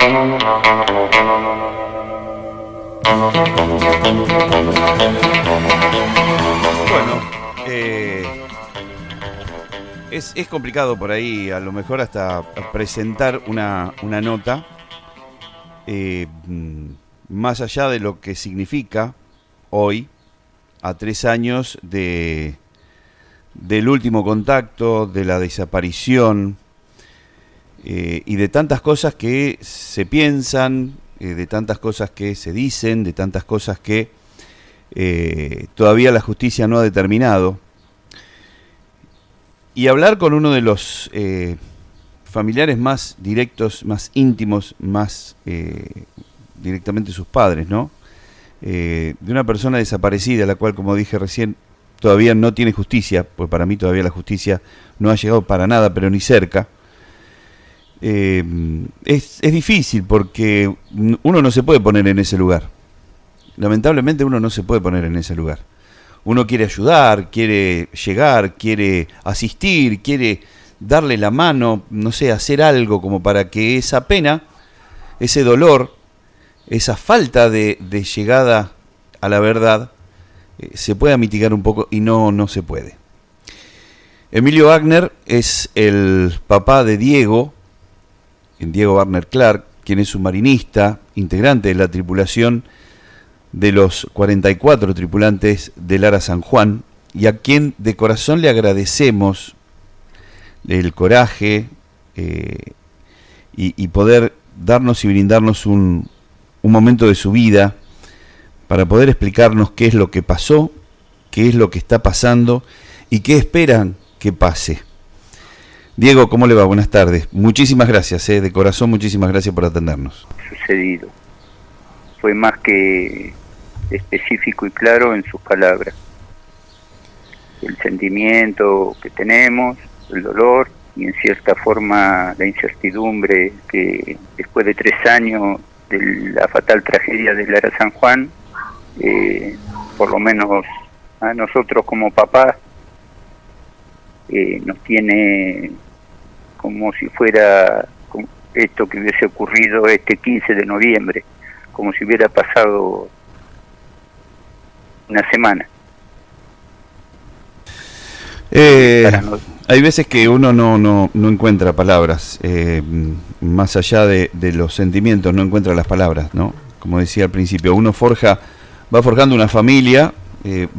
Bueno, es complicado por ahí, a lo mejor hasta presentar una nota, más allá de lo que significa hoy, a 3 años del último contacto, de la desaparición, y de tantas cosas que se piensan, de tantas cosas que se dicen, de tantas cosas que todavía la justicia no ha determinado. Y hablar con uno de los familiares más directos, más íntimos, más directamente sus padres, ¿no? De una persona desaparecida, la cual, como dije recién, todavía no tiene justicia, pues para mí todavía la justicia no ha llegado para nada, pero ni cerca. Es difícil porque uno no se puede poner en ese lugar. Lamentablemente uno no se puede poner en ese lugar. Uno quiere ayudar, quiere llegar, quiere asistir, quiere darle la mano, no sé, hacer algo como para que esa pena, ese dolor, esa falta de llegada a la verdad se pueda mitigar un poco, y no se puede. Emilio Wagner es el papá de Diego Wagner Clark, quien es un marinista, integrante de la tripulación de los 44 tripulantes del Ara San Juan, y a quien de corazón le agradecemos el coraje y poder darnos y brindarnos un momento de su vida para poder explicarnos qué es lo que pasó, qué es lo que está pasando y qué esperan que pase. Diego, ¿cómo le va? Buenas tardes. Muchísimas gracias, de corazón, muchísimas gracias por atendernos. Sucedido. Fue más que específico y claro en sus palabras. El sentimiento que tenemos, el dolor y en cierta forma la incertidumbre que después de 3 años de la fatal tragedia del Ara San Juan, por lo menos a nosotros como papás, nos tiene como si fuera esto que hubiese ocurrido este 15 de noviembre, como si hubiera pasado una semana. Hay veces que uno no encuentra palabras, más allá de los sentimientos, no encuentra las palabras, ¿no? Como decía al principio, uno va forjando una familia,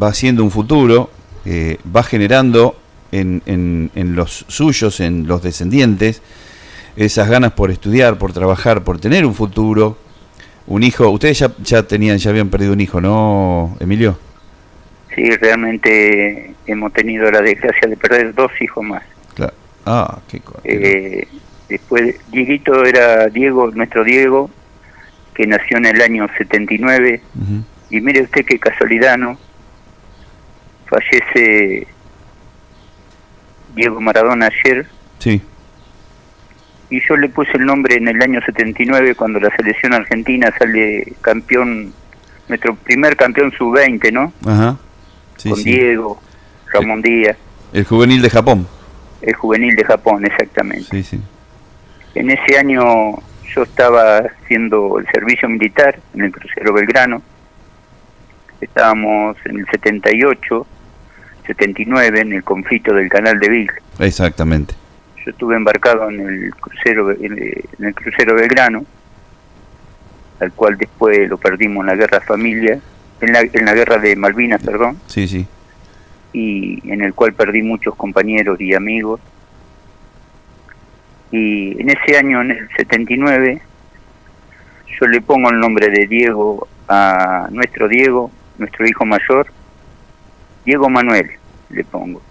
va haciendo un futuro, va generando en los suyos, en los descendientes, esas ganas por estudiar, por trabajar, por tener un futuro, un hijo. Ustedes ya habían perdido un hijo, ¿no, Emilio? Sí, realmente hemos tenido la desgracia de perder 2 hijos más. Claro. Después, Dieguito era nuestro Diego, que nació en el año 79, uh-huh. Y mire usted qué casualidad, ¿no? Fallece Diego Maradona ayer. Sí. Y yo le puse el nombre en el año 79, cuando la selección argentina sale campeón, nuestro primer campeón sub-20, ¿no? Ajá. Sí, con sí. Diego, Ramón Díaz. El juvenil de Japón. El juvenil de Japón, exactamente. Sí, sí. En ese año yo estaba haciendo el servicio militar en el crucero Belgrano. Estábamos en el 78, 79, en el conflicto del Canal de Beagle. Exactamente. Yo estuve embarcado en el crucero Belgrano, al cual después lo perdimos en la guerra familia, en la guerra de Malvinas, perdón. Sí, sí. Y en el cual perdí muchos compañeros y amigos. Y en ese año, en el 79, yo le pongo el nombre de Diego a nuestro Diego, nuestro hijo mayor, Diego Manuel, le pongo.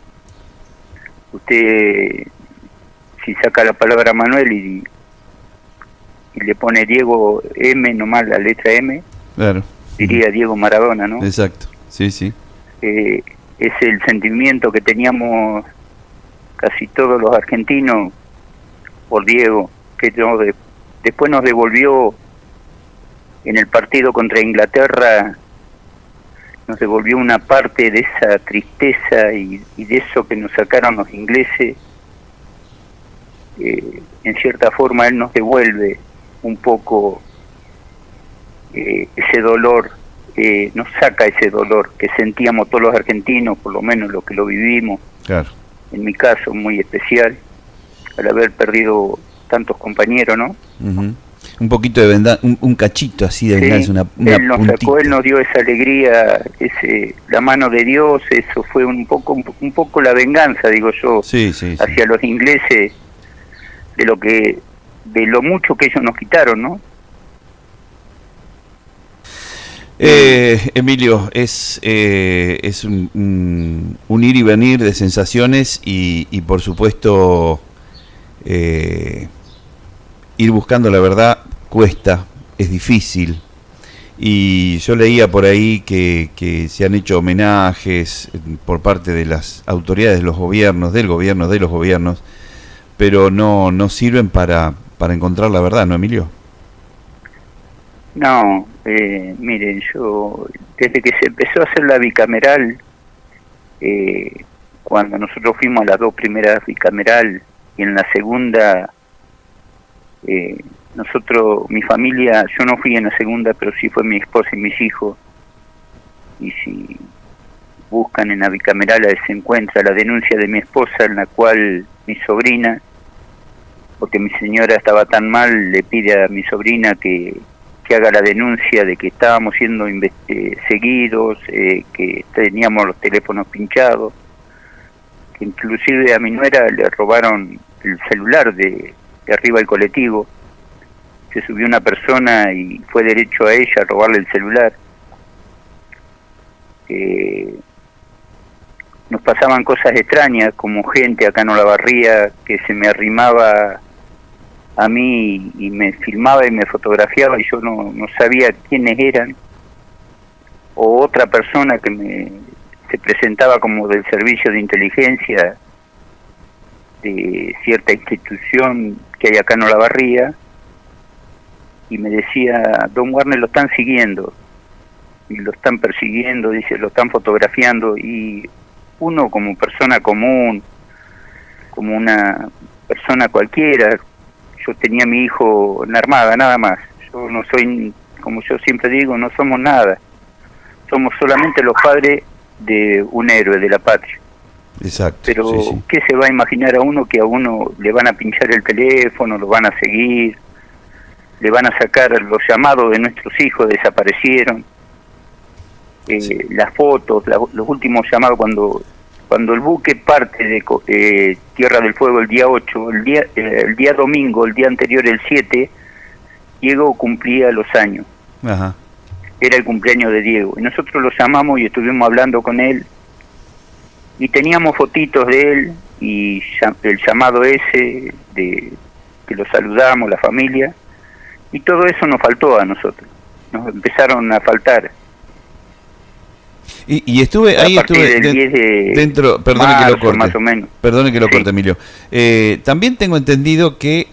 Usted, si saca la palabra Manuel y le pone Diego M, nomás la letra M, claro, diría Diego Maradona, ¿no? Exacto, sí, sí. Es el sentimiento que teníamos casi todos los argentinos por Diego, que después nos devolvió en el partido contra Inglaterra, nos devolvió una parte de esa tristeza y de eso que nos sacaron los ingleses. En cierta forma él nos devuelve un poco ese dolor, nos saca ese dolor que sentíamos todos los argentinos, por lo menos los que lo vivimos, Claro. en mi caso muy especial, al haber perdido tantos compañeros, ¿no? Ujú. Un poquito de venganza, un cachito así de Sí, venganza, una él nos puntita. sacó, él nos dio esa alegría, la mano de Dios, eso fue un poco la venganza, digo yo, Sí, sí, sí. hacia los ingleses, de lo mucho que ellos nos quitaron, ¿no? Emilio, es un ir y venir de sensaciones y por supuesto ir buscando la verdad cuesta, es difícil. Y yo leía por ahí que se han hecho homenajes por parte de las autoridades de los gobiernos, del gobierno, de los gobiernos, pero no sirven para encontrar la verdad, ¿no, Emilio? No, miren, yo, desde que se empezó a hacer la bicameral, cuando nosotros fuimos a las 2 primeras bicameral y en la segunda, mi familia, yo no fui en la segunda, pero sí fue mi esposa y mis hijos, y si buscan en la bicameral se encuentra la denuncia de mi esposa en la cual mi sobrina, porque mi señora estaba tan mal, le pide a mi sobrina que haga la denuncia de que estábamos siendo seguidos, que teníamos los teléfonos pinchados, que inclusive a mi nuera le robaron el celular de arriba del colectivo, se subió una persona y fue derecho a ella a robarle el celular. Nos pasaban cosas extrañas, como gente acá en Olavarría que se me arrimaba a mí y me filmaba y me fotografiaba y yo no sabía quiénes eran, o otra persona que se presentaba como del servicio de inteligencia de cierta institución que hay acá en Olavarría y me decía: Don Warner, lo están siguiendo y lo están persiguiendo, dice, lo están fotografiando. Y uno, como persona común, como una persona cualquiera, yo tenía a mi hijo en la Armada, nada más. Yo no soy, como yo siempre digo, no somos nada. Somos solamente los padres de un héroe de la patria. Exacto. Pero, sí, sí. ¿qué se va a imaginar a uno que a uno le van a pinchar el teléfono, lo van a seguir, le van a sacar los llamados de nuestros hijos, desaparecieron? Las fotos, los últimos llamados cuando el buque parte de Tierra del Fuego el día 8, el día domingo, el día anterior, el 7, Diego cumplía los años. Ajá. Era el cumpleaños de Diego. Y nosotros lo llamamos y estuvimos hablando con él. Y teníamos fotitos de él y el llamado ese, que lo saludamos, la familia. Y todo eso nos faltó a nosotros. Nos empezaron a faltar. Y estuve ahí, dentro, perdone marzo, que lo corte, más o menos. Perdone que lo Sí. corte, Emilio. También tengo entendido que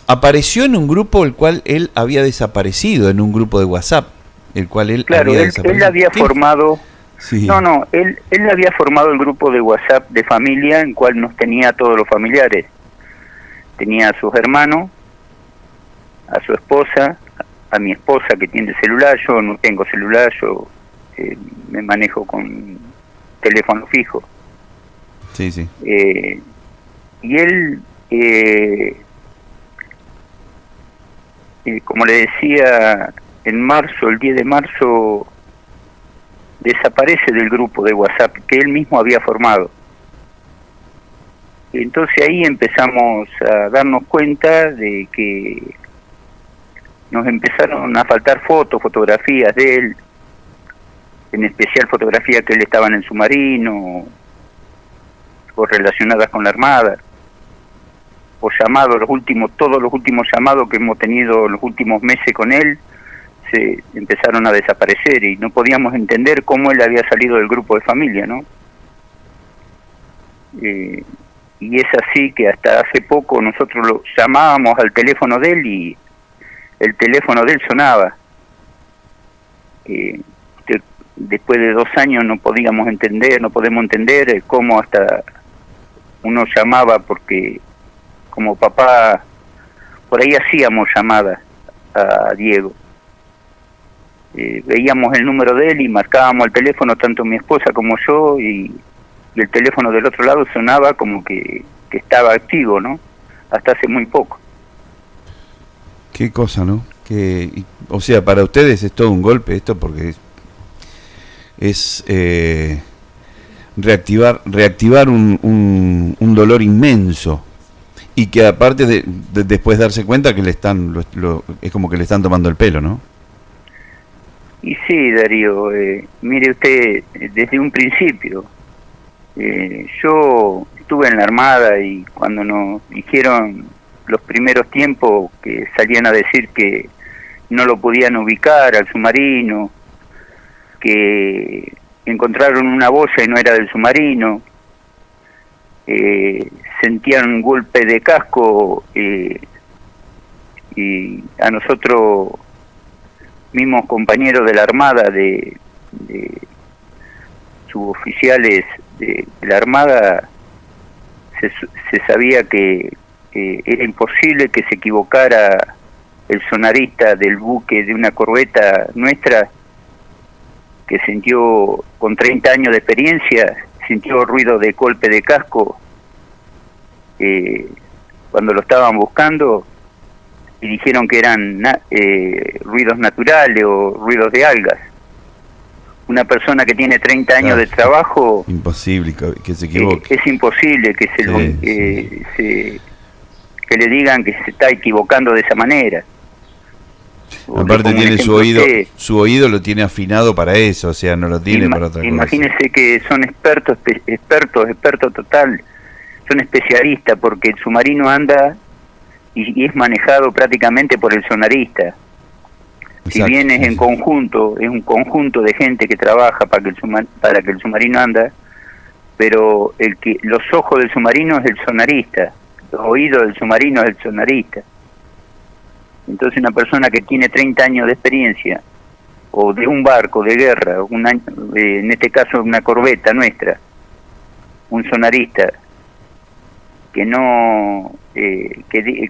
apareció en un grupo el cual él había desaparecido, en un grupo de WhatsApp, el cual él Claro, había él desaparecido. había Sí. formado... Sí. No, él había formado el grupo de WhatsApp de familia, en cual nos tenía a todos los familiares. Tenía a sus hermanos, a su esposa, a mi esposa que tiene celular. Yo no tengo celular, yo me manejo con teléfono fijo. Sí, sí. Y él, como le decía, en marzo, el 10 de marzo, desaparece del grupo de WhatsApp que él mismo había formado. Entonces ahí empezamos a darnos cuenta de que nos empezaron a faltar fotografías de él, en especial fotografías que él estaba en el submarino, o relacionadas con la Armada, o llamados, todos los últimos llamados que hemos tenido los últimos meses con él, se empezaron a desaparecer y no podíamos entender cómo él había salido del grupo de familia, ¿no? Y es así que hasta hace poco nosotros lo llamábamos al teléfono de él y el teléfono de él sonaba. Después de 2 años no podemos entender cómo hasta uno llamaba, porque como papá por ahí hacíamos llamadas a Diego. Veíamos el número de él y marcábamos el teléfono, tanto mi esposa como yo, y el teléfono del otro lado sonaba como que estaba activo, ¿no? Hasta hace muy poco. Qué cosa, ¿no? O sea, para ustedes es todo un golpe esto, porque es reactivar un dolor inmenso, y que aparte de después darse cuenta que le están es como que le están tomando el pelo, ¿no? Y sí, Darío, mire usted, desde un principio, yo estuve en la Armada, y cuando nos dijeron los primeros tiempos que salían a decir que no lo podían ubicar al submarino, que encontraron una boya y no era del submarino, sentían un golpe de casco, y a nosotros mismos compañeros de la Armada, de suboficiales de la Armada, se sabía que era imposible que se equivocara el sonarista del buque de una corbeta nuestra, que sintió, con 30 años de experiencia, sintió ruido de golpe de casco cuando lo estaban buscando, y dijeron que eran ruidos naturales o ruidos de algas. Una persona que tiene 30 años de trabajo... Imposible que se equivoque. Es imposible que que le digan que se está equivocando de esa manera. Aparte tiene su oído lo tiene afinado para eso, o sea, no lo tiene para otra cosa. Imagínese que son expertos total, son especialistas, porque el submarino anda y es manejado prácticamente por el sonarista. Exacto, si bien es en conjunto, es un conjunto de gente que trabaja para que el submarino anda, pero los ojos del submarino es el sonarista, los oídos del submarino es el sonarista. Entonces una persona que tiene 30 años de experiencia, o de un barco de guerra, en este caso una corbeta nuestra, un sonarista, que no que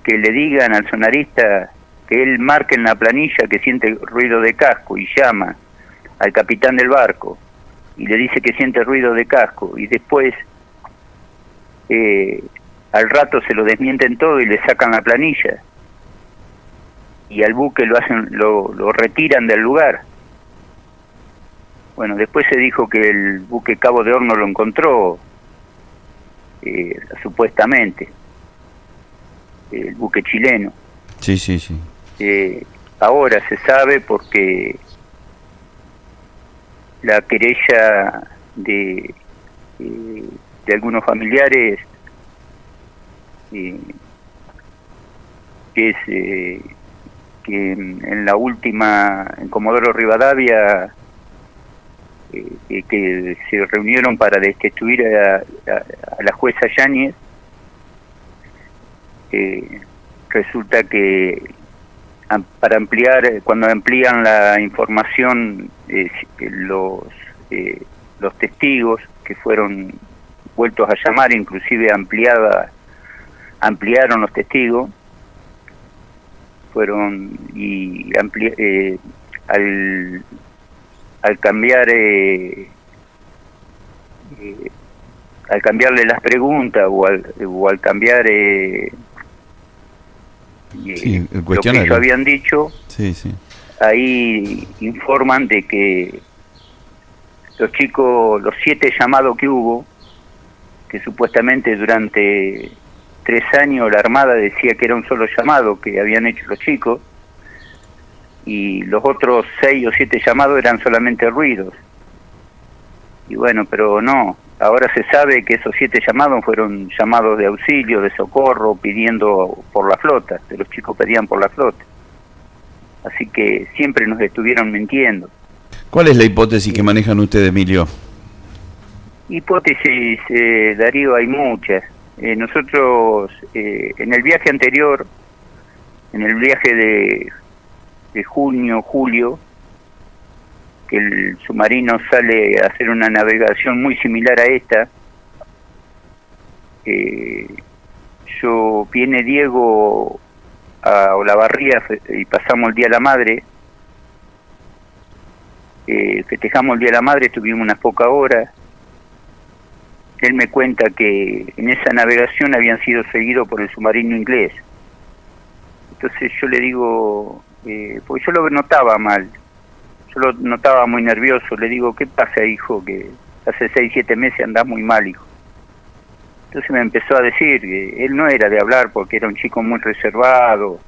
le digan al sonarista que él marque en la planilla que siente ruido de casco, y llama al capitán del barco y le dice que siente ruido de casco, y después al rato se lo desmienten todo y le sacan la planilla, y al buque lo retiran del lugar. Bueno, después se dijo que el buque Cabo de Horno lo encontró, supuestamente, el buque chileno. Sí. Ahora se sabe porque la querella de algunos familiares, que es que en la última, en Comodoro Rivadavia, que se reunieron para destituir a la jueza Yáñez, resulta que para ampliar, cuando amplían la información, los testigos que fueron vueltos a llamar, inclusive ampliaron los testigos, fueron y al cambiarle las preguntas, o al cambiar lo que ellos habían dicho, ahí informan de que los chicos, los 7 llamados que hubo, que supuestamente durante 3 años la Armada decía que era un solo llamado que habían hecho los chicos, y los otros 6 o 7 llamados eran solamente ruidos. Y bueno, pero no, ahora se sabe que esos 7 llamados fueron llamados de auxilio, de socorro, pidiendo por la flota, que los chicos pedían por la flota. Así que siempre nos estuvieron mintiendo. ¿Cuál es la hipótesis que manejan ustedes, Emilio? Hipótesis, Darío, hay muchas. Nosotros, en el viaje anterior, en el viaje de junio, julio, que el submarino sale a hacer una navegación muy similar a esta, viene Diego a Olavarría y pasamos el Día de la Madre. Festejamos el Día de la Madre, estuvimos unas pocas horas. Él me cuenta que en esa navegación habían sido seguidos por el submarino inglés. Entonces yo le digo, porque yo lo notaba mal, yo lo notaba muy nervioso, le digo, ¿qué pasa, hijo? Que hace 6, 7 meses andás muy mal, hijo. Entonces me empezó a decir que él no era de hablar porque era un chico muy reservado,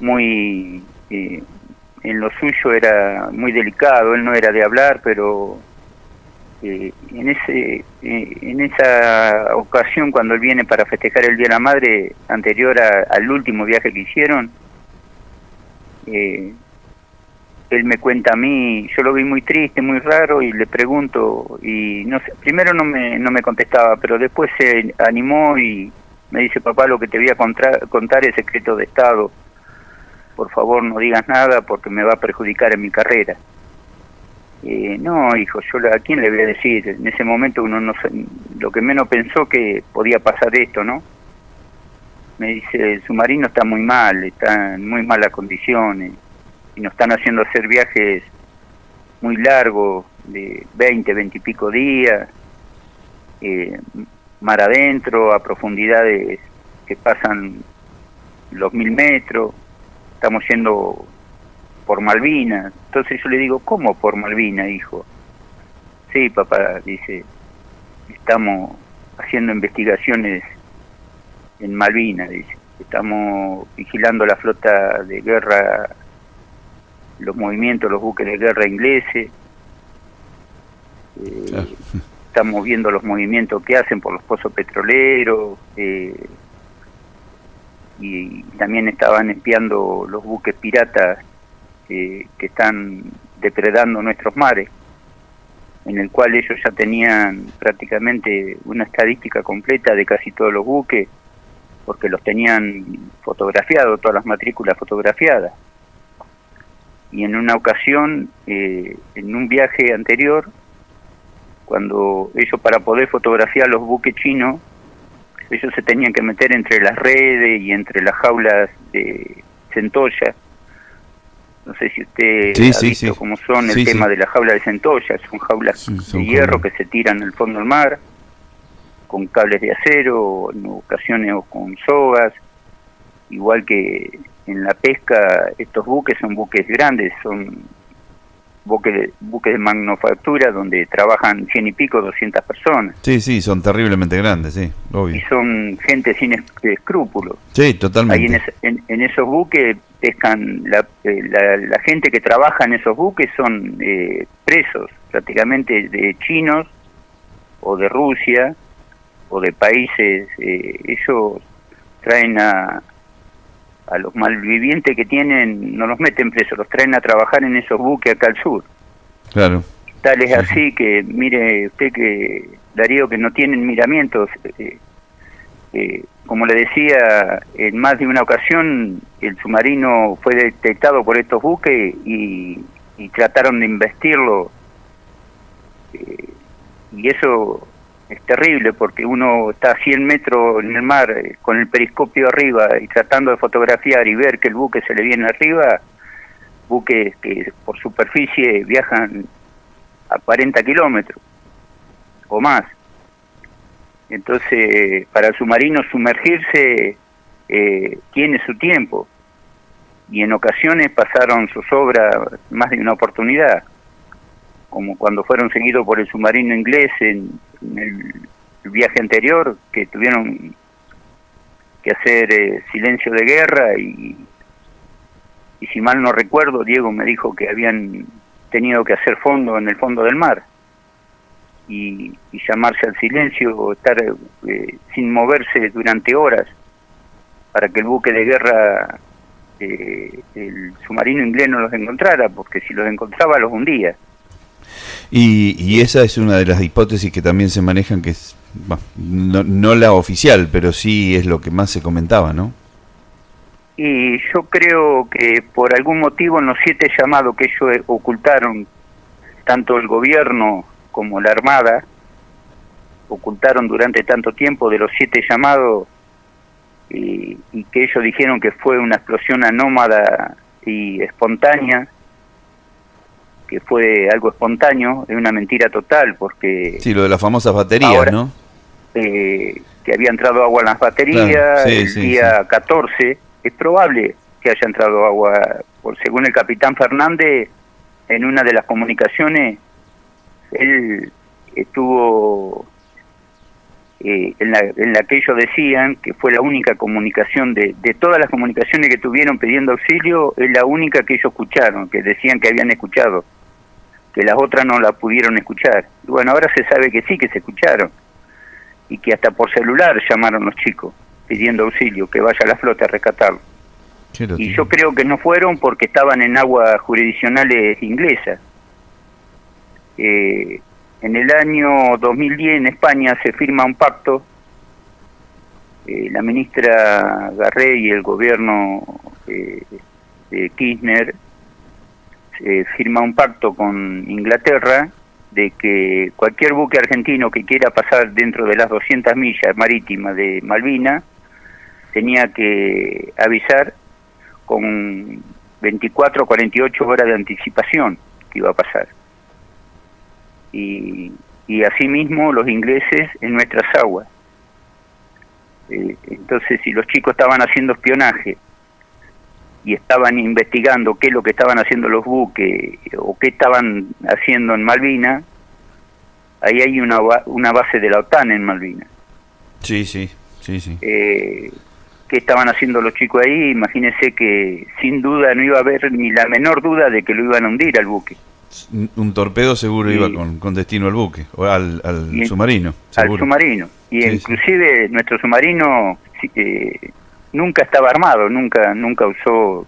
muy... en lo suyo era muy delicado, él no era de hablar, pero en esa ocasión cuando él viene para festejar el Día de la Madre, anterior al último viaje que hicieron, él me cuenta a mí, yo lo vi muy triste, muy raro, y le pregunto, y no sé, primero no me contestaba, pero después se animó y me dice, papá, lo que te voy a contar es secreto de Estado, por favor no digas nada porque me va a perjudicar en mi carrera. No, hijo, ¿a quién le voy a decir? En ese momento uno no lo que menos pensó que podía pasar esto, ¿no? Me dice, el submarino está muy mal, está en muy malas condiciones, y nos están haciendo hacer viajes muy largos, de 20 y pico días, mar adentro, a profundidades que pasan los 1000 metros, estamos yendo por Malvinas. Entonces yo le digo, ¿cómo por Malvinas, hijo? Sí, papá, dice, estamos haciendo investigaciones en Malvinas, dice, estamos vigilando la flota de guerra, los movimientos, los buques de guerra ingleses, estamos viendo los movimientos que hacen por los pozos petroleros, y también estaban espiando los buques piratas que están depredando nuestros mares, en el cual ellos ya tenían prácticamente una estadística completa de casi todos los buques, porque los tenían fotografiados, todas las matrículas fotografiadas. Y en una ocasión, en un viaje anterior, cuando ellos, para poder fotografiar los buques chinos, ellos se tenían que meter entre las redes y entre las jaulas de centolla. No sé si usted ha visto cómo son el tema de la jaula de centolla. Son jaulas de hierro que se tiran al fondo del mar, con cables de acero, en ocasiones o con sogas. Igual que en la pesca, estos buques son buques grandes, son buques de manufactura donde trabajan 100 y pico, 200 personas. Sí, son terriblemente grandes, sí, obvio. Y son gente sin escrúpulos. Sí, totalmente. Ahí en esos buques pescan, la gente que trabaja en esos buques son presos, prácticamente de chinos o de Rusia o de países. Ellos traen a los malvivientes que tienen, no los meten presos, los traen a trabajar en esos buques acá al sur. Claro. Tal es así que, mire usted que, Darío, que no tienen miramientos. Como le decía, en más de una ocasión el submarino fue detectado por estos buques y trataron de investirlo. Y eso es terrible porque uno está a 100 metros en el mar con el periscopio arriba y tratando de fotografiar y ver que el buque se le viene arriba, buques que por superficie viajan a 40 kilómetros o más. Entonces, para el submarino sumergirse tiene su tiempo, y en ocasiones pasaron sus obras más de una oportunidad, como cuando fueron seguidos por el submarino inglés en el viaje anterior, que tuvieron que hacer silencio de guerra, y si mal no recuerdo, Diego me dijo que habían tenido que hacer fondo en el fondo del mar y llamarse al silencio o estar sin moverse durante horas para que el buque de guerra, el submarino inglés, no los encontrara, porque si los encontraba los hundía. Y esa es una de las hipótesis que también se manejan, que es no la oficial, pero sí es lo que más se comentaba, ¿no? Y yo creo que por algún motivo en los 7 llamados que ellos ocultaron, tanto el gobierno como la Armada, ocultaron durante tanto tiempo, de los 7 llamados, y que ellos dijeron que fue una explosión anómala y espontánea, que fue algo espontáneo, es una mentira total, porque... Sí, lo de las famosas baterías, ahora, ¿no? Que había entrado agua en las baterías, claro, sí, el día 14, es probable que haya entrado agua, según el capitán Fernández, en una de las comunicaciones, él estuvo en la que ellos decían que fue la única comunicación de todas las comunicaciones que tuvieron pidiendo auxilio, es la única que ellos escucharon, que decían que habían escuchado, que las otras no la pudieron escuchar. Y bueno, ahora se sabe que sí, que se escucharon, y que hasta por celular llamaron los chicos pidiendo auxilio, que vaya la flota a rescatarlo. Y yo creo que no fueron porque estaban en aguas jurisdiccionales inglesas. En el año 2010 en España se firma un pacto, la ministra Garré y el gobierno de Kirchner firma un pacto con Inglaterra de que cualquier buque argentino que quiera pasar dentro de las 200 millas marítimas de Malvinas tenía que avisar con 24 o 48 horas de anticipación que iba a pasar. Y asimismo los ingleses en nuestras aguas. Entonces, si los chicos estaban haciendo espionaje y estaban investigando qué es lo que estaban haciendo los buques o qué estaban haciendo en Malvinas, ahí hay una base de la OTAN en Malvinas. Sí. ¿Qué estaban haciendo los chicos ahí? Imagínense que sin duda no iba a haber ni la menor duda de que lo iban a hundir al buque. Un torpedo seguro iba con destino al buque, o al submarino. Seguro. Al submarino. Y inclusive nuestro submarino nunca estaba armado, nunca usó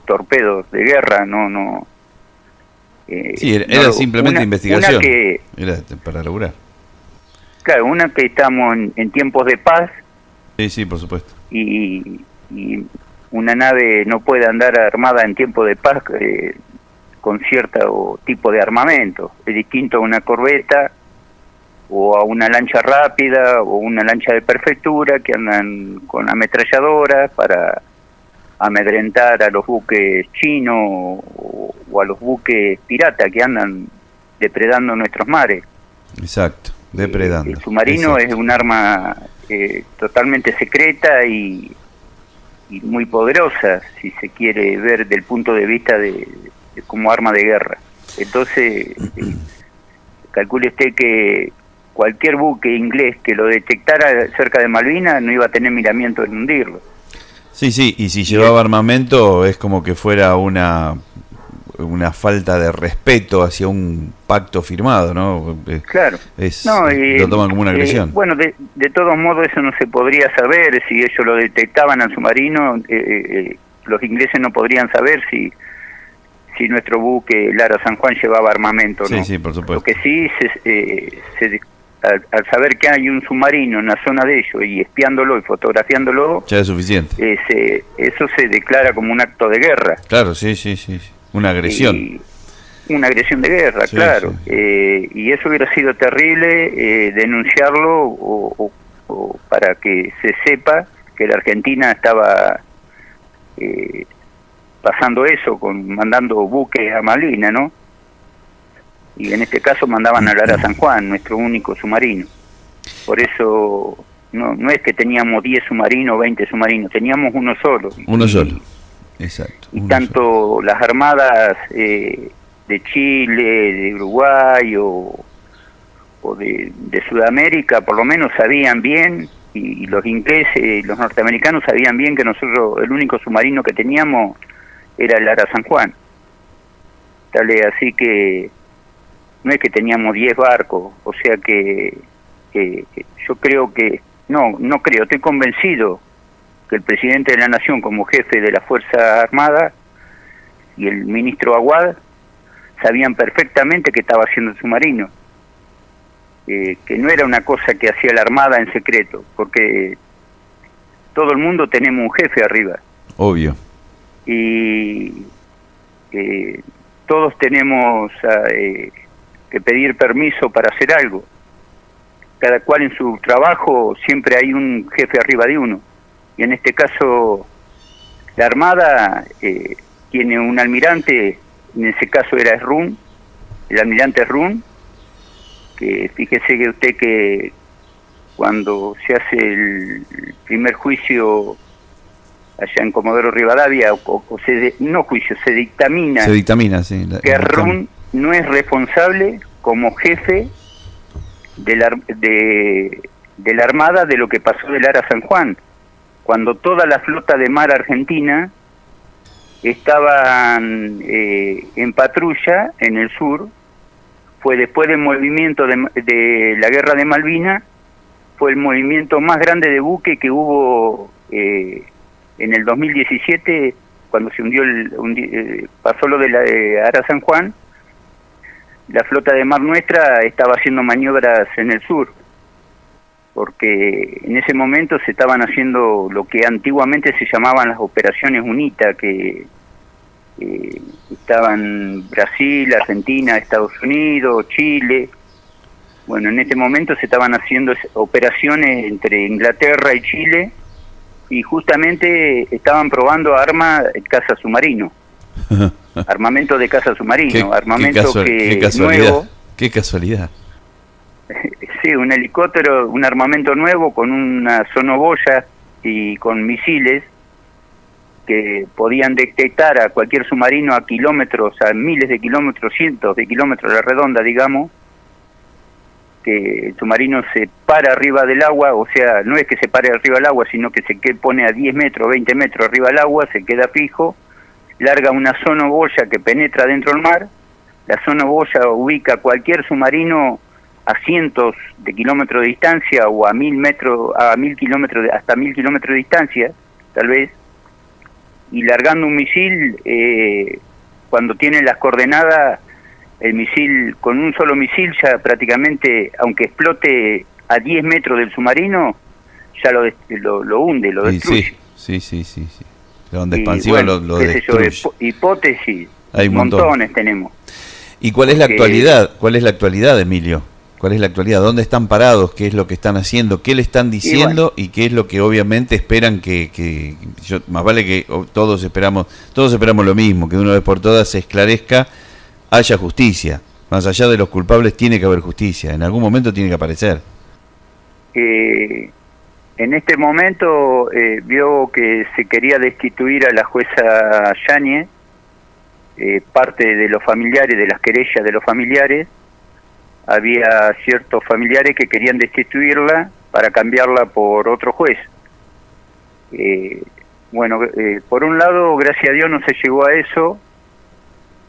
torpedos de guerra, no. Era simplemente investigación. Era para laburar. Claro, una que estamos en tiempos de paz. Sí, por supuesto. Y una nave no puede andar armada en tiempo de paz con cierto tipo de armamento. Es distinto a una corbeta o a una lancha rápida o una lancha de prefectura que andan con ametralladoras para amedrentar a los buques chinos o a los buques piratas que andan depredando nuestros mares. Exacto, depredando. El submarino es un arma totalmente secreta y muy poderosa, si se quiere ver del punto de vista de como arma de guerra. Entonces, calcule usted que cualquier buque inglés que lo detectara cerca de Malvinas no iba a tener miramiento en hundirlo. Sí, y si llevaba armamento es como que fuera una falta de respeto hacia un pacto firmado, ¿no? Claro. Lo toman como una agresión. Bueno, de todos modos eso no se podría saber si ellos lo detectaban al submarino. Los ingleses no podrían saber si nuestro buque Lara San Juan llevaba armamento, ¿no? Sí, por supuesto. Lo que sí, al saber que hay un submarino en la zona de ellos y espiándolo y fotografiándolo, ya es suficiente. Eso se declara como un acto de guerra. Claro, sí. Una agresión. Una agresión de guerra, claro. Y eso hubiera sido terrible, denunciarlo o para que se sepa que la Argentina estaba pasando eso, mandando buques a Malvinas, ¿no? Y en este caso mandaban a Lara San Juan, nuestro único submarino. Por eso no es que teníamos 10 submarinos, 20 submarinos, teníamos uno solo. Uno solo, exacto. Y tanto las armadas de Chile, de Uruguay o de Sudamérica, por lo menos sabían bien, y los ingleses, los norteamericanos sabían bien que nosotros, el único submarino que teníamos era el Lara San Juan. Tal es así que no es que teníamos 10 barcos, o sea que yo creo que, estoy convencido que el presidente de la Nación como jefe de la Fuerza Armada y el ministro Aguad sabían perfectamente que estaba haciendo el submarino, que no era una cosa que hacía la Armada en secreto, porque todo el mundo tenemos un jefe arriba. Obvio. Y todos tenemos que pedir permiso para hacer algo. Cada cual en su trabajo siempre hay un jefe arriba de uno. y en este caso la Armada tiene un almirante, en ese caso era Run, el almirante Run, que fíjese que usted que cuando se hace el primer juicio allá en Comodoro Rivadavia, se dictamina. Se dictamina, sí. Que Run no es responsable como jefe de la Armada de lo que pasó del Ara San Juan, cuando toda la flota de mar argentina estaban en patrulla en el sur. Fue después del movimiento de la Guerra de Malvinas, fue el movimiento más grande de buque que hubo en el 2017, cuando se hundió pasó lo de la Ara San Juan. La flota de mar nuestra estaba haciendo maniobras en el sur, porque en ese momento se estaban haciendo lo que antiguamente se llamaban las operaciones UNITA, que estaban Brasil, Argentina, Estados Unidos, Chile. Bueno, en este momento se estaban haciendo operaciones entre Inglaterra y Chile, y justamente estaban probando armas caza submarino. Armamento de caza submarino, armamento nuevo. Qué casualidad. Sí, un helicóptero, un armamento nuevo con una sonoboya y con misiles que podían detectar a cualquier submarino a kilómetros, a miles de kilómetros, cientos de kilómetros a la redonda, digamos, que el submarino se para arriba del agua, o sea, no es que se pare arriba del agua, sino que pone a 10 metros, 20 metros arriba del agua, se queda fijo, larga una sonoboya que penetra dentro del mar, la sonoboya ubica cualquier submarino a cientos de kilómetros de distancia o a 1000 metros, a 1000 kilómetros, hasta 1000 kilómetros de distancia, tal vez, y largando un misil, cuando tiene las coordenadas, el misil, con un solo misil ya prácticamente, aunque explote a 10 metros del submarino, ya lo hunde, lo destruye. Sí. La onda expansiva bueno, lo destruye. Hipótesis, hay montones tenemos. ¿Y cuál es la actualidad? ¿Cuál es la actualidad, Emilio? ¿Cuál es la actualidad? ¿Dónde están parados? ¿Qué es lo que están haciendo? ¿Qué le están diciendo? Y qué es lo que obviamente esperan más vale que todos esperamos lo mismo, que de una vez por todas se esclarezca, haya justicia. Más allá de los culpables tiene que haber justicia. En algún momento tiene que aparecer. En este momento vio que se quería destituir a la jueza Yáñez, parte de los familiares, de las querellas de los familiares. Había ciertos familiares que querían destituirla para cambiarla por otro juez. Por un lado, gracias a Dios no se llegó a eso.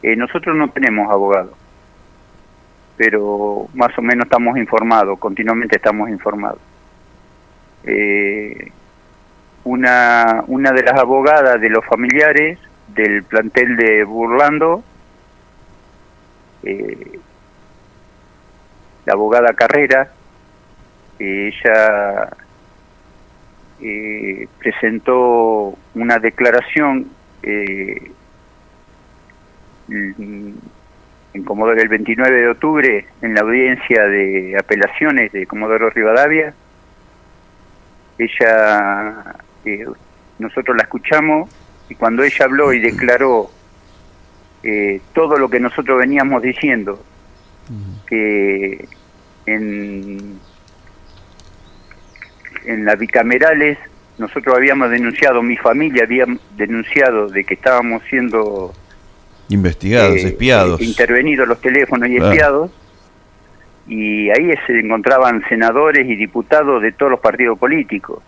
Nosotros no tenemos abogado, pero más o menos estamos informados, continuamente estamos informados. Una de las abogadas de los familiares del plantel de Burlando, la abogada Carrera, ella presentó una declaración en Comodoro el 29 de octubre en la audiencia de apelaciones de Comodoro Rivadavia. Ella, nosotros la escuchamos, y cuando ella habló y declaró todo lo que nosotros veníamos diciendo, que en las bicamerales nosotros habíamos denunciado, mi familia había denunciado de que estábamos siendo investigados, espiados, intervenidos los teléfonos y espiados, y ahí se encontraban senadores y diputados de todos los partidos políticos.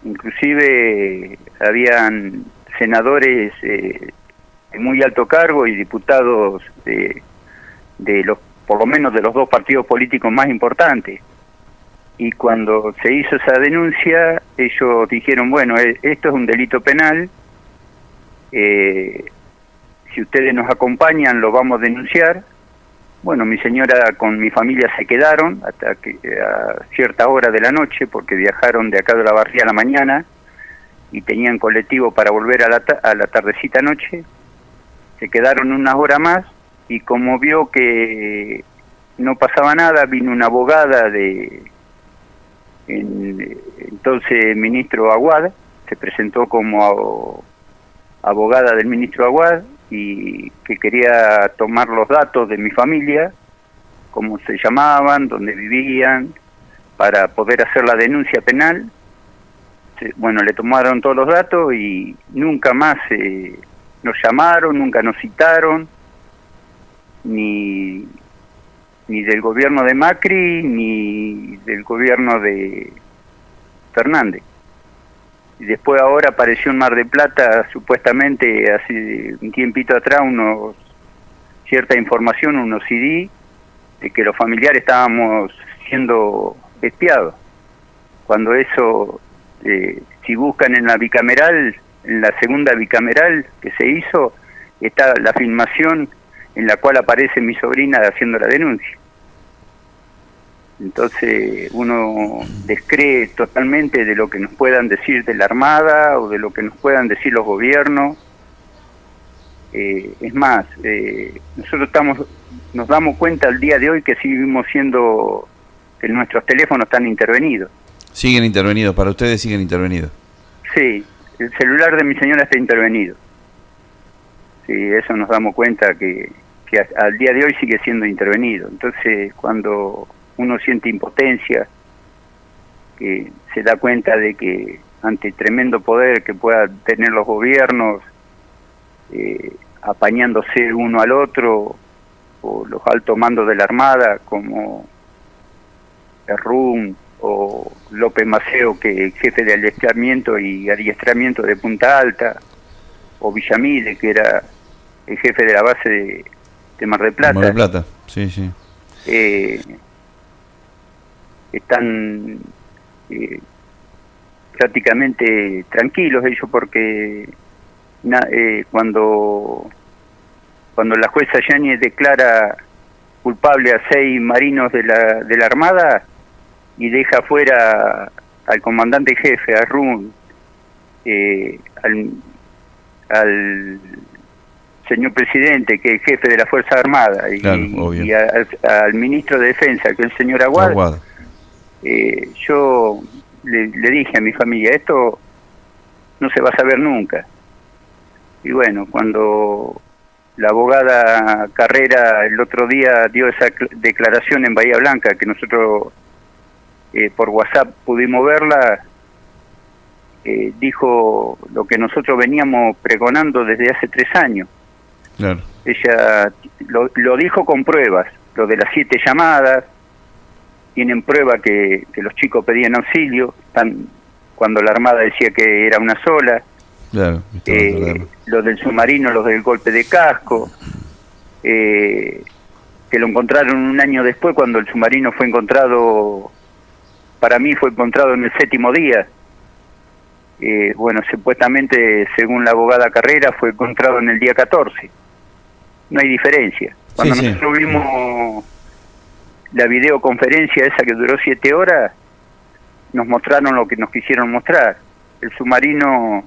Inclusive habían senadores de muy alto cargo y diputados de los, por lo menos de los dos partidos políticos más importantes. Y cuando se hizo esa denuncia, ellos dijeron, bueno, esto es un delito penal, si ustedes nos acompañan lo vamos a denunciar. Bueno, mi señora con mi familia se quedaron hasta que a cierta hora de la noche, porque viajaron de acá de la Barría a la mañana y tenían colectivo para volver a la tardecita noche. Se quedaron unas horas más, y como vio que no pasaba nada, vino una abogada de Entonces ministro Aguad se presentó como abogada del ministro Aguad y que quería tomar los datos de mi familia, cómo se llamaban, dónde vivían, para poder hacer la denuncia penal. Bueno, le tomaron todos los datos y nunca más nos llamaron, nunca nos citaron, ni del gobierno de Macri, ni del gobierno de Fernández. Y después ahora apareció en Mar del Plata, supuestamente hace un tiempito atrás, cierta información, unos CD, de que los familiares estábamos siendo espiados. Cuando eso, si buscan en la bicameral, en la segunda bicameral que se hizo, está la filmación en la cual aparece mi sobrina haciendo la denuncia. Entonces uno descree totalmente de lo que nos puedan decir de la Armada o de lo que nos puedan decir los gobiernos. Es más, nosotros nos damos cuenta al día de hoy que seguimos siendo, que nuestros teléfonos están intervenidos. ¿Siguen intervenidos? ¿Para ustedes siguen intervenidos? Sí, el celular de mi señora está intervenido. Sí, eso nos damos cuenta que al día de hoy sigue siendo intervenido. Entonces, cuando uno siente impotencia, que se da cuenta de que ante tremendo poder que puedan tener los gobiernos, apañándose uno al otro, o los altos mandos de la Armada, como Errún o López Maceo, que es jefe de adiestramiento de Punta Alta, o Villamide, que era el jefe de la base de Mar del Plata. Mar del Plata, sí, sí. Están prácticamente tranquilos ellos, porque cuando la jueza Yáñez declara culpable a 6 marinos de la Armada y deja fuera al comandante jefe, a Run, al señor presidente, que es jefe de la Fuerza Armada, claro, y al ministro de Defensa, que es el señor Aguad. Yo le dije a mi familia, esto no se va a saber nunca. Y bueno, cuando la abogada Carrera el otro día dio esa declaración en Bahía Blanca, que nosotros por WhatsApp pudimos verla, dijo lo que nosotros veníamos pregonando desde hace 3 años. Claro. Ella lo dijo con pruebas, lo de las 7 llamadas, tienen prueba que los chicos pedían auxilio, cuando la Armada decía que era una sola. Claro, lo del submarino, los del golpe de casco, que lo encontraron un año después, cuando el submarino fue encontrado, para mí fue encontrado en el 7º día. Bueno, supuestamente, según la abogada Carrera, fue encontrado en el día 14. No hay diferencia. Cuando nosotros vimos la videoconferencia esa que duró 7 horas, nos mostraron lo que nos quisieron mostrar. El submarino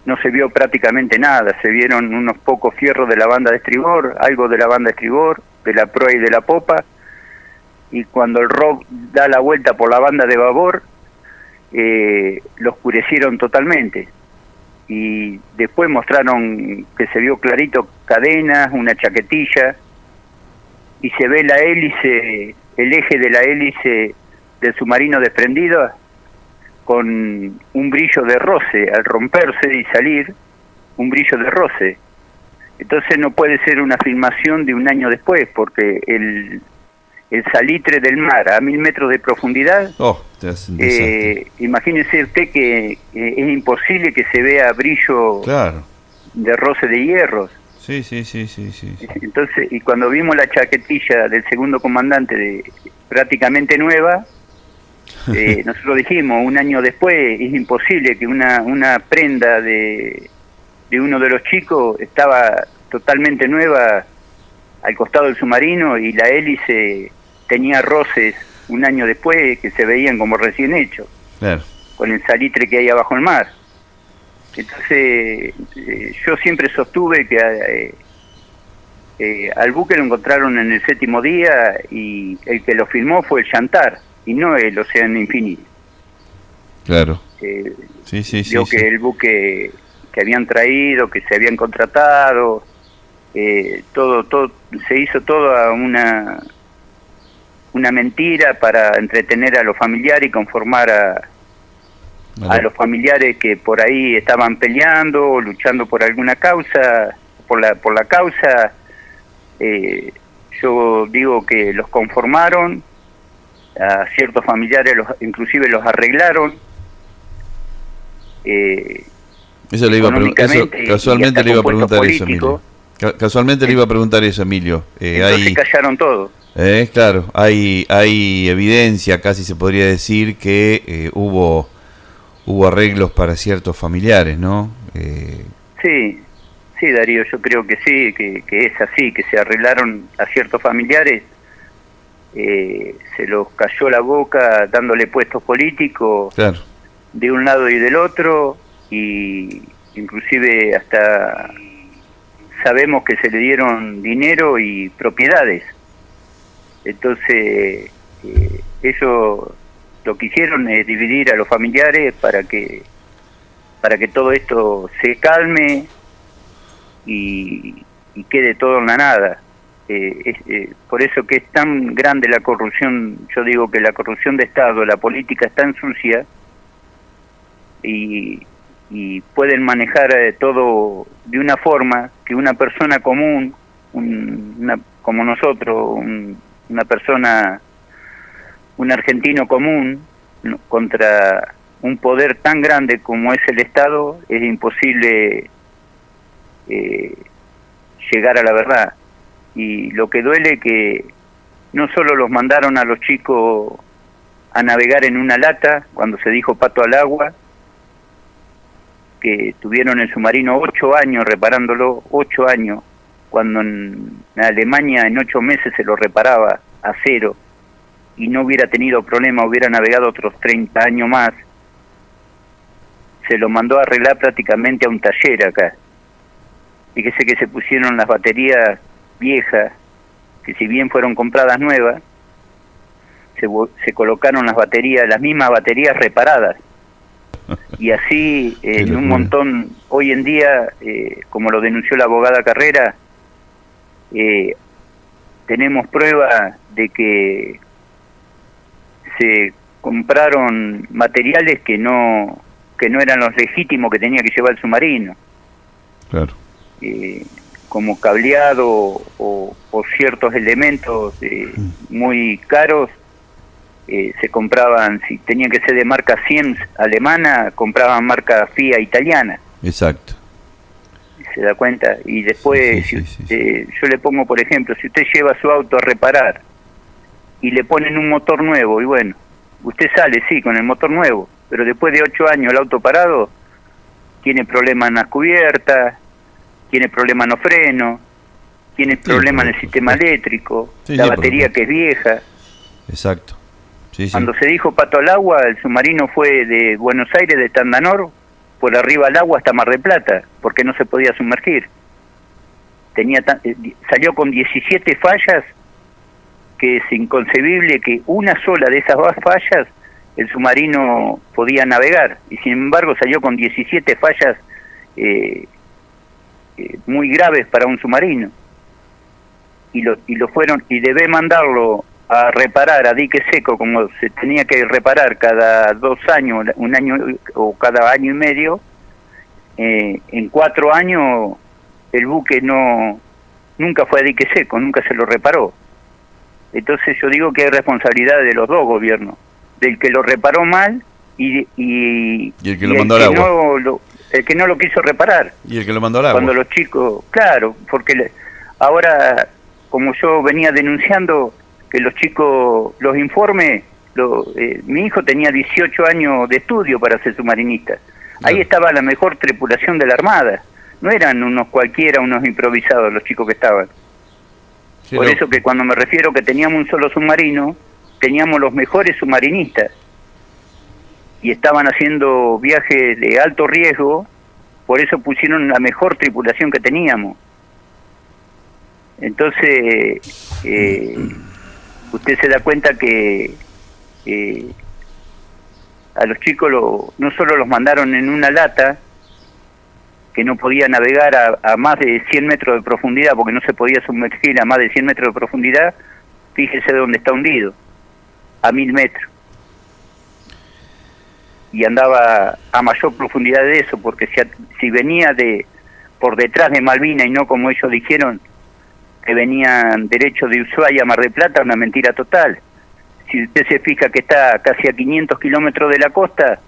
no se vio prácticamente nada, se vieron unos pocos fierros de la banda de estribor, algo de la banda de estribor, de la proa y de la popa, y cuando el ROV da la vuelta por la banda de babor, lo oscurecieron totalmente. Y después mostraron que se vio clarito cadenas, una chaquetilla, y se ve la hélice, el eje de la hélice del submarino desprendido, con un brillo de roce, al romperse y salir, un brillo de roce. Entonces no puede ser una filmación de un año después, porque el salitre del mar a 1000 metros de profundidad, imagínese usted que es imposible que se vea brillo, claro, de roce de hierros. Sí. Entonces, y cuando vimos la chaquetilla del segundo comandante prácticamente nueva, nosotros dijimos, un año después es imposible que una prenda de uno de los chicos estaba totalmente nueva al costado del submarino, y la hélice tenía roces un año después que se veían como recién hechos, claro, con el salitre que hay abajo el mar. Entonces yo siempre sostuve que al buque lo encontraron en el 7º día, y el que lo filmó fue el Yantar y no el Océano Infinito. Claro. Vio que el buque que habían traído, que se habían contratado, todo se hizo toda una mentira para entretener a los familiares y conformar a los familiares que por ahí estaban peleando o luchando por alguna causa, por la causa. Yo digo que los conformaron, a ciertos familiares inclusive los arreglaron. Eso le iba casualmente le iba a preguntar eso, Emilio. Casualmente le iba a preguntar eso, Emilio. Entonces callaron todo. Claro, hay evidencia, casi se podría decir, que hubo arreglos para ciertos familiares, ¿no? Sí, Darío, yo creo que sí, que es así, que se arreglaron a ciertos familiares, se los cayó la boca dándole puestos políticos, claro, de un lado y del otro, y inclusive hasta sabemos que se le dieron dinero y propiedades. Entonces ellos lo que hicieron es dividir a los familiares para que todo esto se calme y quede todo en la nada. Por eso que es tan grande la corrupción. Yo digo que la corrupción de Estado, la política es tan sucia y pueden manejar todo de una forma que una persona común, como nosotros, una persona, un argentino común, contra un poder tan grande como es el Estado, es imposible llegar a la verdad. Y lo que duele que no solo los mandaron a los chicos a navegar en una lata, cuando se dijo pato al agua, que tuvieron el submarino 8 años reparándolo, 8 años, cuando en Alemania en 8 meses se lo reparaba a cero y no hubiera tenido problema, hubiera navegado otros 30 años más. Se lo mandó a arreglar prácticamente a un taller acá. Fíjese que se pusieron las baterías viejas, que si bien fueron compradas nuevas, se colocaron las mismas baterías reparadas. Y así en un montón, hoy en día, como lo denunció la abogada Carrera, tenemos prueba de que se compraron materiales que no eran los legítimos que tenía que llevar el submarino. Claro. Como cableado o ciertos elementos muy caros, se compraban, si tenían que ser de marca Siemens alemana, compraban marca FIA italiana. Exacto. ¿Se da cuenta? Y después, yo le pongo, por ejemplo, si usted lleva su auto a reparar y le ponen un motor nuevo, y bueno, usted sale, sí, con el motor nuevo, pero después de 8 años el auto parado, tiene problemas en las cubiertas, tiene problemas en los frenos, tiene problemas en el sistema eléctrico, la batería que es vieja. Exacto. Cuando se dijo pato al agua, el submarino fue de Buenos Aires, de Tandanor, por arriba al agua hasta Mar del Plata, porque no se podía sumergir. Salió con 17 fallas, que es inconcebible que una sola de esas fallas el submarino podía navegar, y sin embargo salió con 17 fallas muy graves para un submarino, y lo fueron, y debe mandarlo a reparar a dique seco como se tenía que reparar cada 2 años, un año o cada año y medio. En 4 años el buque nunca fue a dique seco, nunca se lo reparó. Entonces yo digo que hay responsabilidad de los dos gobiernos, del que lo reparó mal y el que lo mandó al agua. El que no lo quiso reparar. Y el que lo mandó al agua. Cuando los chicos, claro, porque ahora, como yo venía denunciando, que los chicos, los informes, mi hijo tenía 18 años de estudio para ser submarinista. Ahí estaba la mejor tripulación de la Armada. No eran unos cualquiera, unos improvisados los chicos que estaban. Sí, por eso que cuando me refiero que teníamos un solo submarino, teníamos los mejores submarinistas. Y estaban haciendo viajes de alto riesgo, por eso pusieron la mejor tripulación que teníamos. Entonces, usted se da cuenta que a los chicos no solo los mandaron en una lata, que no podía navegar a más de 100 metros de profundidad, porque no se podía sumergir a más de 100 metros de profundidad, fíjese dónde está hundido, a 1000 metros. Y andaba a mayor profundidad de eso, porque si venía por detrás de Malvinas y no como ellos dijeron, que venían derecho de Ushuaia a Mar del Plata, una mentira total. Si usted se fija que está casi a 500 kilómetros de la costa,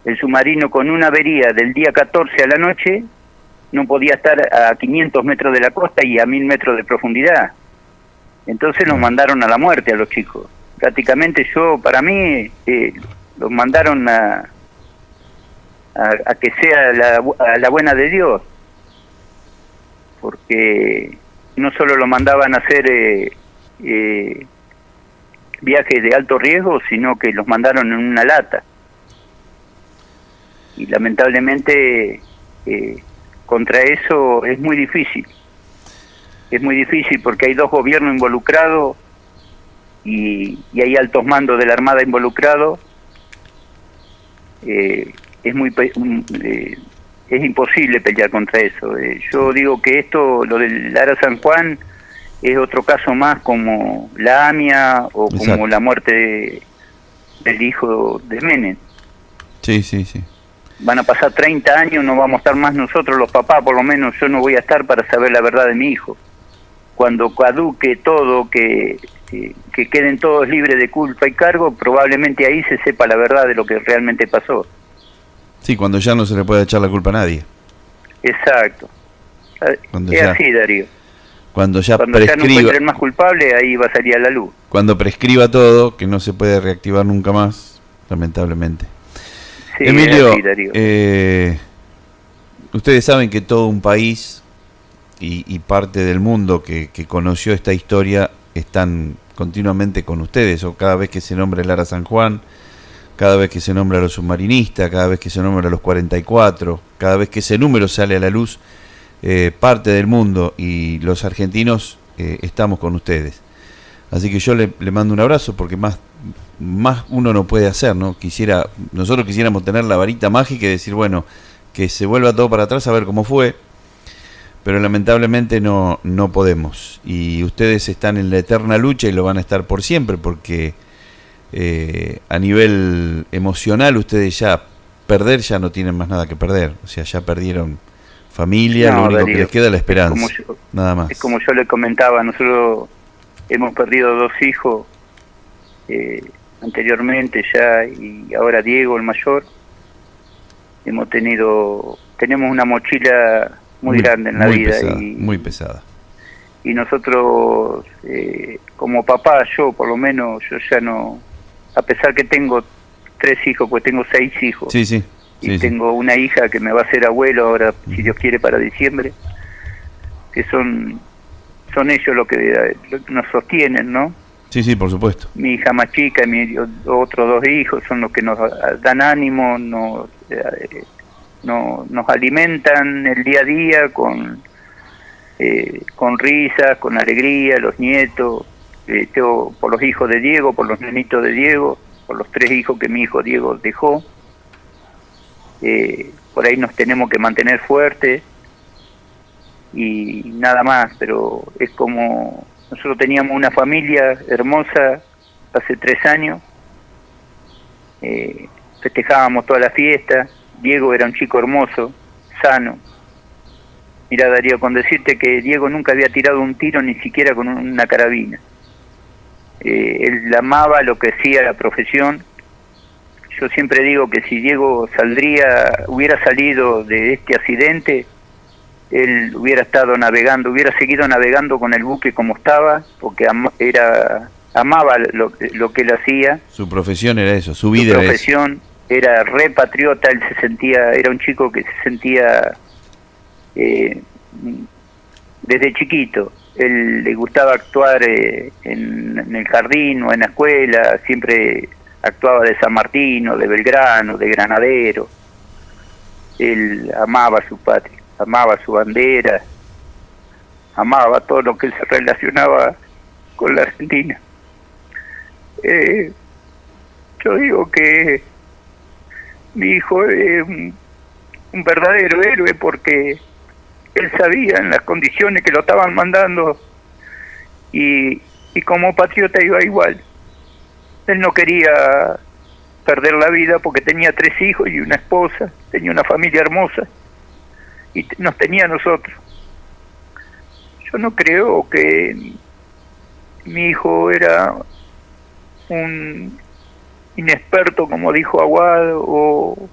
el submarino con una avería del día 14 a la noche no podía estar a 500 metros de la costa y a 1000 metros de profundidad. Entonces los mandaron a la muerte a los chicos. Prácticamente para mí, los mandaron a que sea la buena de Dios. Porque no solo lo mandaban a hacer viajes de alto riesgo, sino que los mandaron en una lata. Y lamentablemente contra eso es muy difícil. Es muy difícil porque hay dos gobiernos involucrados y hay altos mandos de la Armada involucrados. Es imposible pelear contra eso. Yo digo que lo del Lara San Juan es otro caso más como la AMIA o como Exacto. la muerte del hijo de Menem. Sí, sí, sí. Van a pasar 30 años, no vamos a estar más nosotros los papás, por lo menos yo no voy a estar para saber la verdad de mi hijo. Cuando caduque todo, que queden todos libres de culpa y cargo, probablemente ahí se sepa la verdad de lo que realmente pasó. Sí, cuando ya no se le puede echar la culpa a nadie. Exacto. Cuando Es ya, así, Darío. cuando ya Cuando ya no prescriba, encuentren más culpable, ahí va a salir a la luz. cuando prescriba todo, que no se puede reactivar nunca más, lamentablemente. Sí, Emilio, es así, Darío. ustedes saben que todo un país y parte del mundo que conoció esta historia están continuamente con ustedes, o cada vez que se nombra el Lara San Juan, cada vez que se nombra a los submarinistas, cada vez que se nombra a los 44, cada vez que ese número sale a la luz, parte del mundo y los argentinos estamos con ustedes. Así que yo le mando un abrazo porque más uno no puede hacer, ¿no? Nosotros quisiéramos tener la varita mágica y decir, bueno, que se vuelva todo para atrás a ver cómo fue, pero lamentablemente no podemos. Y ustedes están en la eterna lucha y lo van a estar por siempre porque a nivel emocional ustedes ya no tienen más nada que perder. O sea, ya perdieron familia, lo único Darío, que les queda es la esperanza, nada más. Es como yo le comentaba, nosotros hemos perdido 2 hijos anteriormente ya, y ahora Diego, el mayor. Tenemos una mochila muy grande en la vida, pesada, muy pesada. Y nosotros, como papá, yo por lo menos, yo ya no, a pesar que tengo 3 hijos, pues tengo 6 hijos. Sí, sí. Y tengo una hija que me va a hacer abuelo ahora, si Dios quiere, para diciembre, que son ellos lo que nos sostienen, ¿no? Sí, sí, por supuesto. Mi hija más chica y mis otros 2 hijos son los que nos dan ánimo, nos alimentan el día a día con risas, con alegría, los nietos, por los hijos de Diego, por los nenitos de Diego, por los 3 hijos que mi hijo Diego dejó. Por ahí nos tenemos que mantener fuertes y nada más, pero es como nosotros teníamos una familia hermosa hace 3 años, festejábamos toda la fiesta. Diego era un chico hermoso, sano. Mira, Darío, con decirte que Diego nunca había tirado un tiro ni siquiera con una carabina. Él amaba lo que hacía, la profesión. Yo siempre digo que si Diego hubiera salido de este accidente, él hubiera seguido navegando con el buque como estaba, porque amaba lo que él hacía. Su profesión era eso, su vida era eso. Era re patriota, él era un chico que se sentía desde chiquito. Él le gustaba actuar en el jardín o en la escuela, siempre actuaba de San Martín o de Belgrano, de Granadero. Él amaba su patria, amaba su bandera, amaba todo lo que se relacionaba con la Argentina. Yo digo que mi hijo es un verdadero héroe porque él sabía en las condiciones que lo estaban mandando y como patriota iba igual. Él no quería perder la vida porque tenía 3 hijos y una esposa, tenía una familia hermosa y nos tenía a nosotros. Yo no creo que mi hijo era un inexperto, como dijo Aguad, o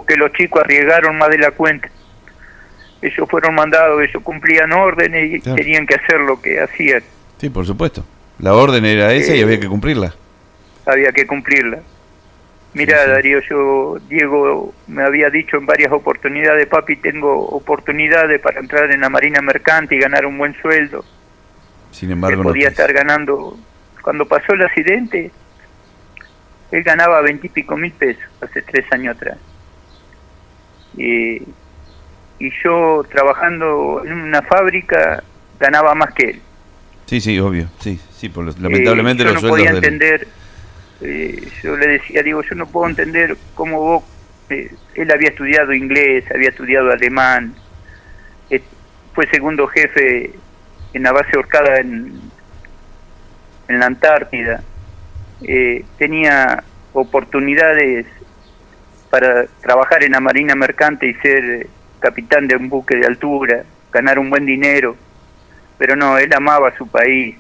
que los chicos arriesgaron más de la cuenta. Ellos fueron mandados, ellos cumplían órdenes y claro, tenían que hacer lo que hacían. Sí, por supuesto. La orden era esa y había que cumplirla. Había que cumplirla. Mirá, sí, sí. Darío, Diego me había dicho en varias oportunidades, papi, tengo oportunidades para entrar en la Marina Mercante y ganar un buen sueldo. Sin embargo, Él podía estar ganando. Cuando pasó el accidente, él ganaba 20 y pico mil pesos, hace 3 años atrás. Y yo, trabajando en una fábrica, ganaba más que él. Sí, obvio, sí, lamentablemente yo los no podía sueldos entender, yo le decía, digo, yo no puedo entender cómo vos, él había estudiado inglés, había estudiado alemán, fue segundo jefe en la base Orcada en la Antártida, tenía oportunidades para trabajar en la Marina Mercante y ser capitán de un buque de altura, ganar un buen dinero, pero no, él amaba a su país,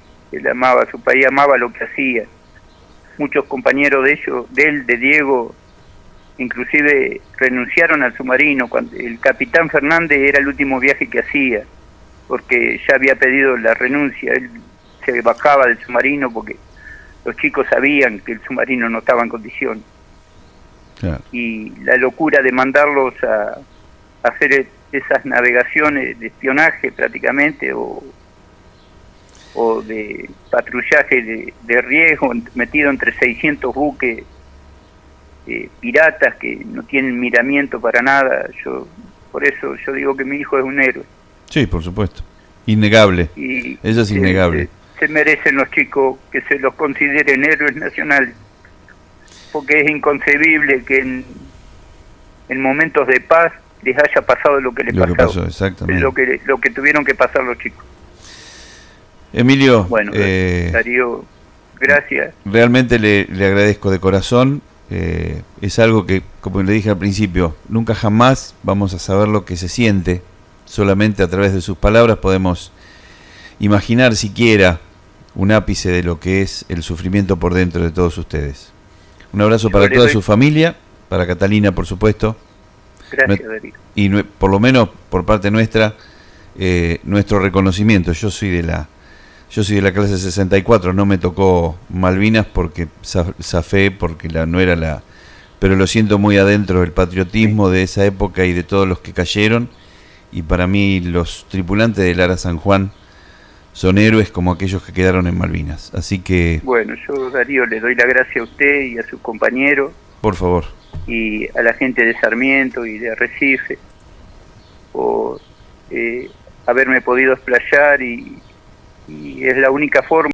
amaba lo que hacía. Muchos compañeros de Diego, inclusive renunciaron al submarino. Cuando el capitán Fernández era el último viaje que hacía, porque ya había pedido la renuncia. Él se bajaba del submarino porque los chicos sabían que el submarino no estaba en condiciones. Claro. Y la locura de mandarlos a hacer esas navegaciones de espionaje prácticamente, o de patrullaje de riesgo, metido entre 600 buques piratas que no tienen miramiento para nada. Por eso yo digo que mi hijo es un héroe. Sí, por supuesto. Innegable. Y eso es innegable. Se merecen los chicos que se los consideren héroes nacionales, porque es inconcebible que en momentos de paz les haya pasado lo que les pasó, exactamente. lo que tuvieron que pasar los chicos. Emilio, bueno, Darío, gracias. Realmente le agradezco de corazón. Es algo que, como le dije al principio, nunca jamás vamos a saber lo que se siente. Solamente a través de sus palabras podemos imaginar siquiera un ápice de lo que es el sufrimiento por dentro de todos ustedes. Un abrazo para toda su familia, para Catalina, por supuesto. Gracias, Darío. Y por lo menos por parte nuestra, nuestro reconocimiento. Yo soy de la clase 64, no me tocó Malvinas porque zafé, porque no era la... Pero lo siento muy adentro, el patriotismo de esa época y de todos los que cayeron. Y para mí los tripulantes del Ara San Juan son héroes como aquellos que quedaron en Malvinas. Así que... Bueno, yo, Darío, le doy la gracia a usted y a sus compañeros. Por favor. Y a la gente de Sarmiento y de Arrecife por haberme podido explayar y es la única forma